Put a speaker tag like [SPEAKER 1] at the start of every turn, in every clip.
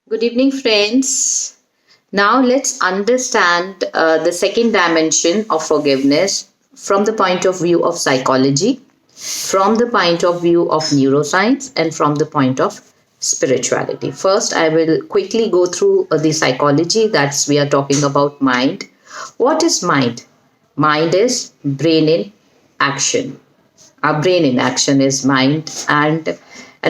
[SPEAKER 1] Good evening, friends. Now let's understand the second dimension of forgiveness from the point of view of psychology, from the point of view of neuroscience, and from the point of spirituality. First, I will quickly go through the psychology. That's we are talking about mind. What is mind? Mind is brain in action. Our brain in action is mind, and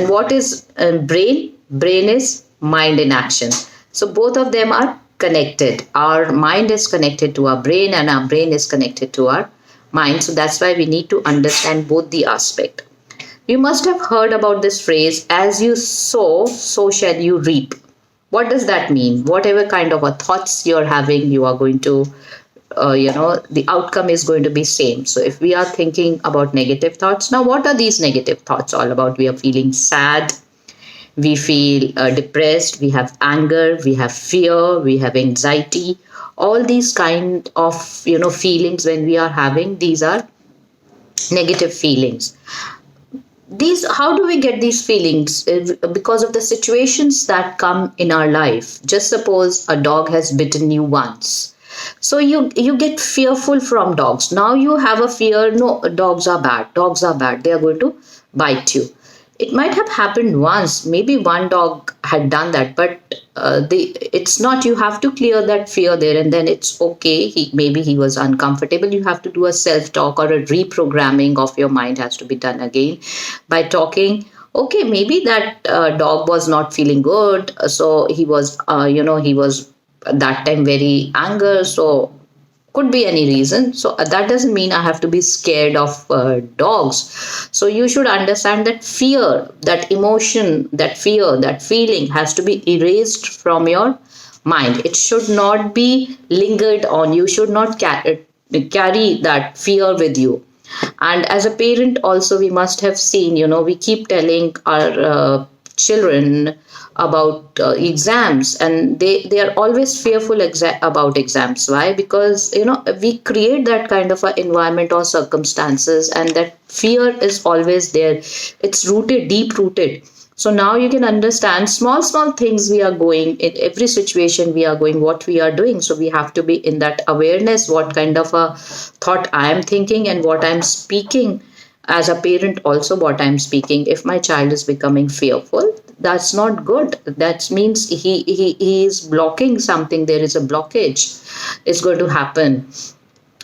[SPEAKER 1] what is brain is mind in action. So both of them are connected. Our mind is connected to our brain and our brain is connected to our mind. So that's why we need to understand both the aspect. You must have heard about this phrase, as you sow so shall you reap. What does that mean? Whatever kind of a thoughts you're having, you are going to the outcome is going to be same. So if we are thinking about negative thoughts, now what are these negative thoughts all about? We are feeling sad, we feel depressed, we have anger, we have fear, we have anxiety. All these kind of feelings, when we are having, these are negative feelings. These, how do we get these feelings? Because of the situations that come in our life. Just suppose a dog has bitten you once, so you get fearful from dogs. Now you have a fear, no, dogs are bad, dogs are bad, they are going to bite you. It might have happened once, maybe one dog had done that, but it's not. You have to clear that fear there, and then it's okay. Maybe he was uncomfortable. You have to do a self talk, or a reprogramming of your mind has to be done again by talking. Okay, maybe that dog was not feeling good, so he was he was at that time very anger, so could be any reason. So that doesn't mean I have to be scared of dogs. So you should understand that fear, that emotion, that fear, that feeling has to be erased from your mind. It should not be lingered on. You should not carry that fear with you. And as a parent also, we must have seen, we keep telling our children about exams, and they are always fearful about exams. Why? Because we create that kind of an environment or circumstances, and that fear is always there. It's rooted, deep rooted. So now you can understand small things we are going in every situation, we are going what we are doing. So we have to be in that awareness, what kind of a thought I am thinking and what I'm speaking. As a parent also, what I'm speaking, if my child is becoming fearful, that's not good. That means he is blocking something. There is a blockage is going to happen,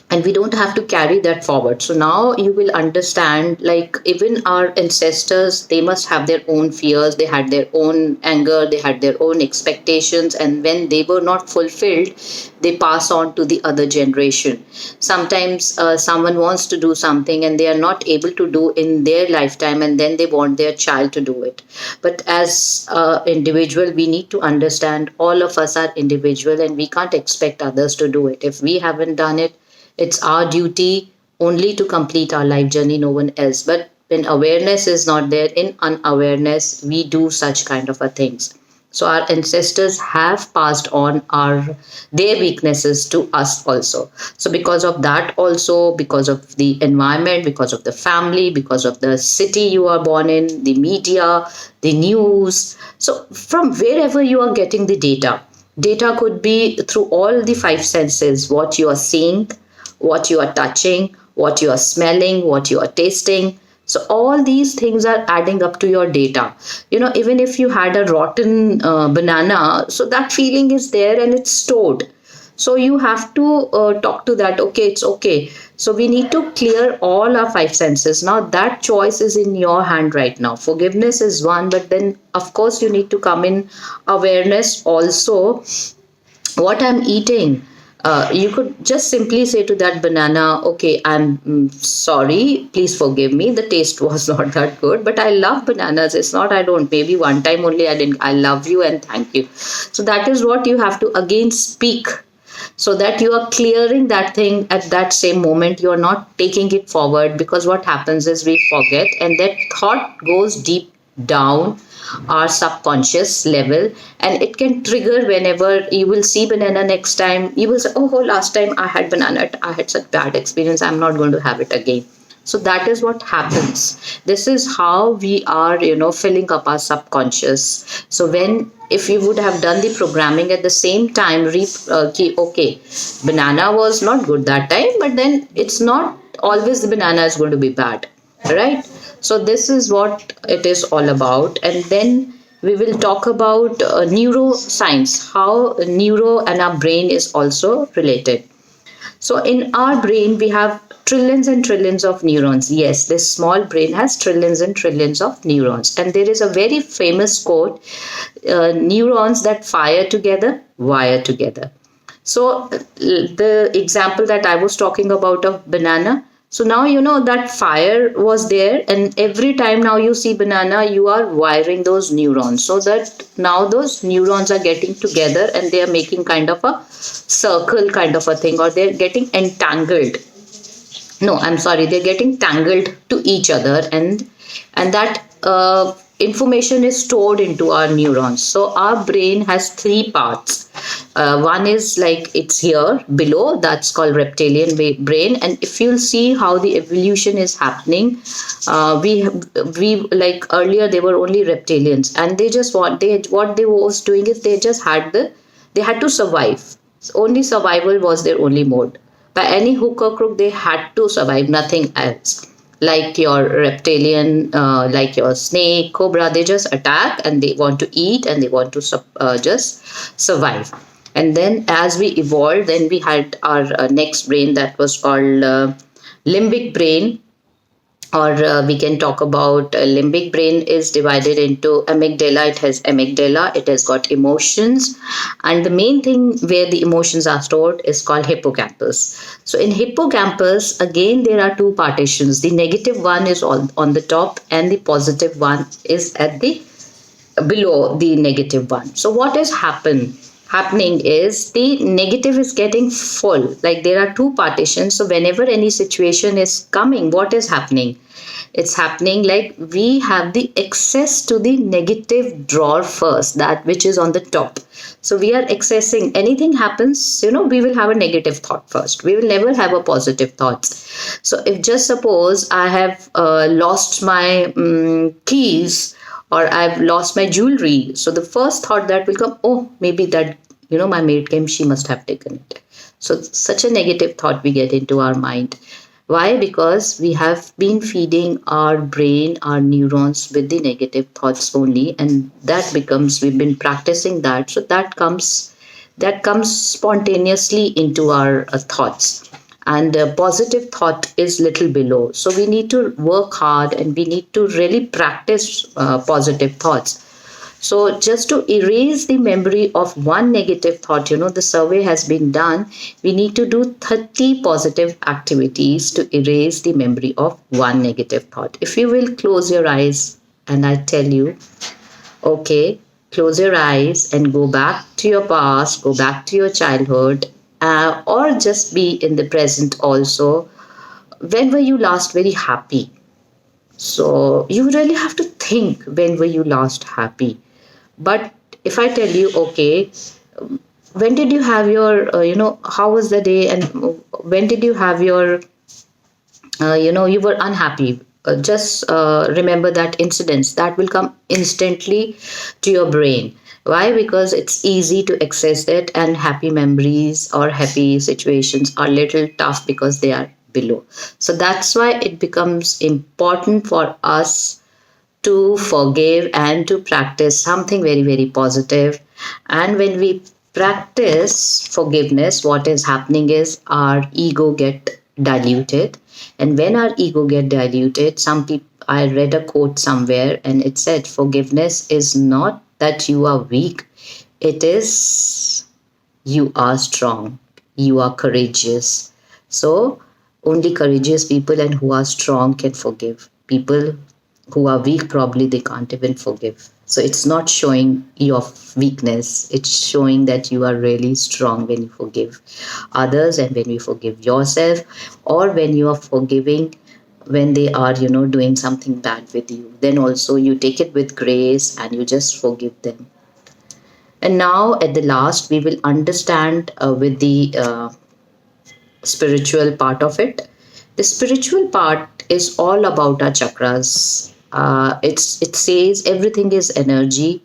[SPEAKER 1] and we don't have to carry that forward. So now you will understand, like, even our ancestors, they must have their own fears, they had their own anger, they had their own expectations, and when they were not fulfilled, they pass on to the other generation. Sometimes someone wants to do something and they are not able to do in their lifetime, and then they want their child to do it. But as individual, we need to understand all of us are individual, and we can't expect others to do it. If we haven't done it, it's our duty only to complete our life journey, no one else. But when awareness is not there, in unawareness, we do such kind of a things. So our ancestors have passed on their weaknesses to us also. So because of that also, because of the environment, because of the family, because of the city you are born in, the media, the news. So from wherever you are getting the data, data could be through all the five senses: what you are seeing, what you are touching, what you are smelling, what you are tasting. So all these things are adding up to your data. Even if you had a rotten banana, so that feeling is there and it's stored. So you have to talk to that. Okay, it's okay. So we need to clear all our five senses. Now that choice is in your hand right now. Forgiveness is one, but then of course you need to come in awareness also. What I'm eating, you could just simply say to that banana, okay, I'm sorry, please forgive me, the taste was not that good, but I love bananas. It's not I don't, maybe one time only I didn't. I love you and thank you. So that is what you have to again speak, so that you are clearing that thing at that same moment. You are not taking it forward, because what happens is we forget, and that thought goes deep down our subconscious level, and it can trigger. Whenever you will see banana next time, you will say, oh, last time I had banana, I had such bad experience, I'm not going to have it again. So that is what happens. This is how we are, filling up our subconscious. So when, if you would have done the programming at the same time, okay, banana was not good that time, but then it's not always the banana is going to be bad, right? So this is what it is all about. And then we will talk about neuroscience, how neuro and our brain is also related. So in our brain, we have trillions and trillions of neurons. Yes, this small brain has trillions and trillions of neurons. And there is a very famous quote, neurons that fire together, wire together. So the example that I was talking about of banana. So now you know that fire was there, and every time now you see banana, you are wiring those neurons, so that now those neurons are getting together and they are making kind of a circle kind of a thing, or they're getting entangled. No, I'm sorry, they're getting tangled to each other, and that information is stored into our neurons. So our brain has three parts. One is like it's here below, that's called reptilian brain. And if you'll see how the evolution is happening, we like earlier they were only reptilians, and they just what they was doing is they had to survive. Only survival was their only mode. By any hook or crook, they had to survive, nothing else. Like your reptilian, like your snake, cobra, they just attack and they want to eat and they want to just survive. And then as we evolved, then we had our next brain that was called limbic brain, or we can talk about limbic brain is divided into amygdala. It has amygdala, it has got emotions, and the main thing where the emotions are stored is called hippocampus. So in hippocampus again there are two partitions. The negative one is on the top and the positive one is at the below the negative one. So what is happening is the negative is getting full, like there are two partitions. So whenever any situation is coming, what is happening? It's happening like we have the access to the negative drawer first, that which is on the top. So we are accessing, anything happens, we will have a negative thought first, we will never have a positive thoughts. So if just suppose I have lost my keys, or I've lost my jewelry, so the first thought that will come, oh, maybe that, my maid came, she must have taken it. So such a negative thought we get into our mind. Why? Because we have been feeding our brain, our neurons with the negative thoughts only, and that becomes, we've been practicing that, so that comes spontaneously into our thoughts. And positive thought is little below. So we need to work hard and we need to really practice positive thoughts. So just to erase the memory of one negative thought, the survey has been done. We need to do 30 positive activities to erase the memory of one negative thought. If you will close your eyes and I tell you, okay, close your eyes and go back to your past, go back to your childhood, or just be in the present also. When were you last very happy? So you really have to think, when were you last happy? But if I tell you, okay, when did you have your, how was the day, and when did you have your, you were unhappy? Just remember that incidents, that will come instantly to your brain. Why? Because it's easy to access it, and happy memories or happy situations are little tough because they are below. So that's why it becomes important for us to forgive and to practice something very, very positive. And when we practice forgiveness, what is happening is our ego get diluted. And when our ego get diluted, some people, I read a quote somewhere and it said, forgiveness is not that you are weak, it is you are strong, you are courageous. So only courageous people and who are strong can forgive. People who are weak, probably they can't even forgive. So it's not showing your weakness, it's showing that you are really strong when you forgive others and when you forgive yourself, or when you are forgiving when they are, doing something bad with you. Then also you take it with grace and you just forgive them. And now at the last, we will understand with the spiritual part of it. The spiritual part is all about our chakras. It says everything is energy,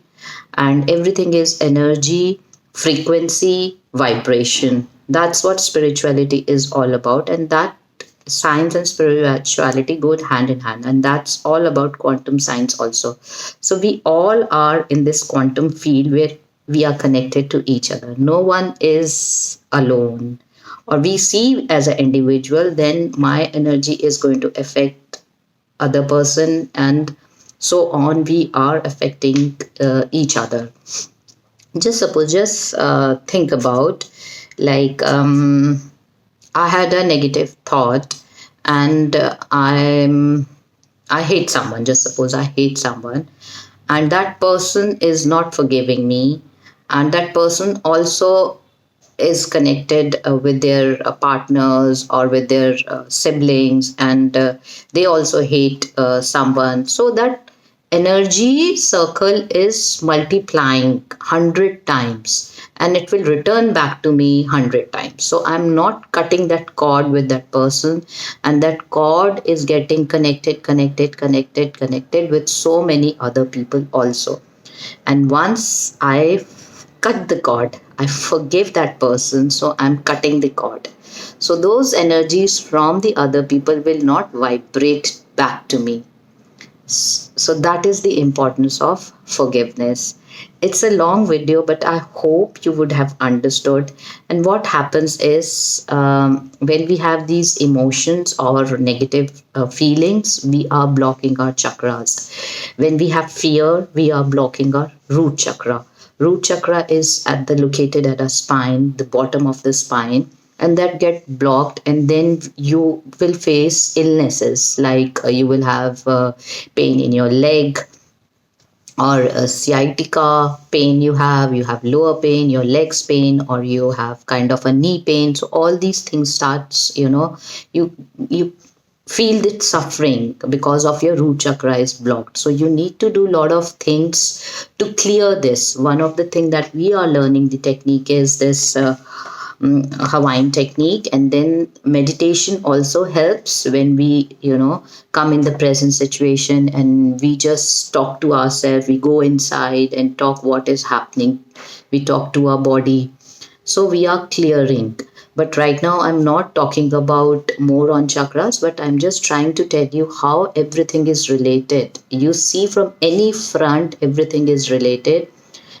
[SPEAKER 1] and everything is energy, frequency, vibration. That's what spirituality is all about, and that science and spirituality go hand in hand, and that's all about quantum science also. So we all are in this quantum field where we are connected to each other. No one is alone, or we see as an individual, then my energy is going to affect other person, and so on. We are affecting each other. Just suppose, just think about, like, I had a negative thought, and I hate someone. Just suppose I hate someone, and that person is not forgiving me, and that person also is connected with their partners or with their siblings, and they also hate someone. So that energy circle is multiplying 100 times, and it will return back to me 100 times. So I'm not cutting that cord with that person, and that cord is getting connected with so many other people also. And once I cut the cord, I forgive that person, so I'm cutting the cord. So those energies from the other people will not vibrate back to me. So that is the importance of forgiveness. It's a long video, but I hope you would have understood. And what happens is, when we have these emotions or negative feelings, we are blocking our chakras. When we have fear, we are blocking our root chakra. Root chakra is located at our spine, the bottom of the spine, and that get blocked, and then you will face illnesses, like you will have pain in your leg, or a sciatica pain. You have lower pain, your legs pain, or you have kind of a knee pain. So all these things starts, you feel that suffering because of your root chakra is blocked. So you need to do a lot of things to clear this. One of the thing that we are learning the technique is this Hawaiian technique, and then meditation also helps when we come in the present situation, and we just talk to ourselves. We go inside and talk what is happening. We talk to our body, so we are clearing. But right now I'm not talking about more on chakras, but I'm just trying to tell you how everything is related. You see, from any front everything is related,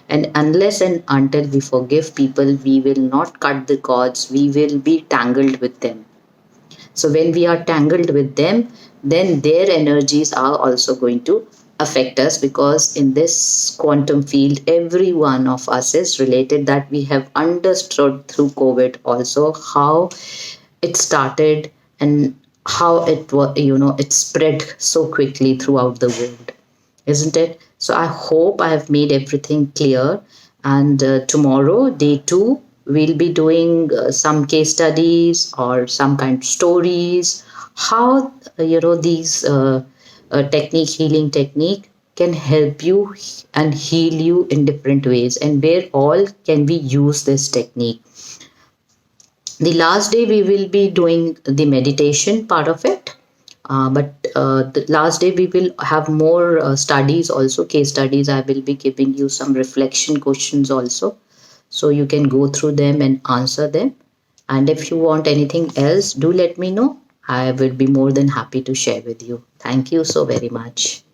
[SPEAKER 1] and unless and until we forgive people, we will not cut the cords, we will be tangled with them. So when we are tangled with them, then their energies are also going to affect us, because in this quantum field, every one of us is related. That we have understood through COVID also, how it started and how it spread so quickly throughout the world, isn't it? So I hope I have made everything clear. And tomorrow, day two, we'll be doing some case studies or some kind of stories, how these healing technique can help you and heal you in different ways, and where all can we use this technique. The last day we will be doing the meditation part of it, but the last day we will have more studies also, case studies. I will be giving you some reflection questions also, so you can go through them and answer them. And if you want anything else, do let me know. I will be more than happy to share with you. Thank you so very much.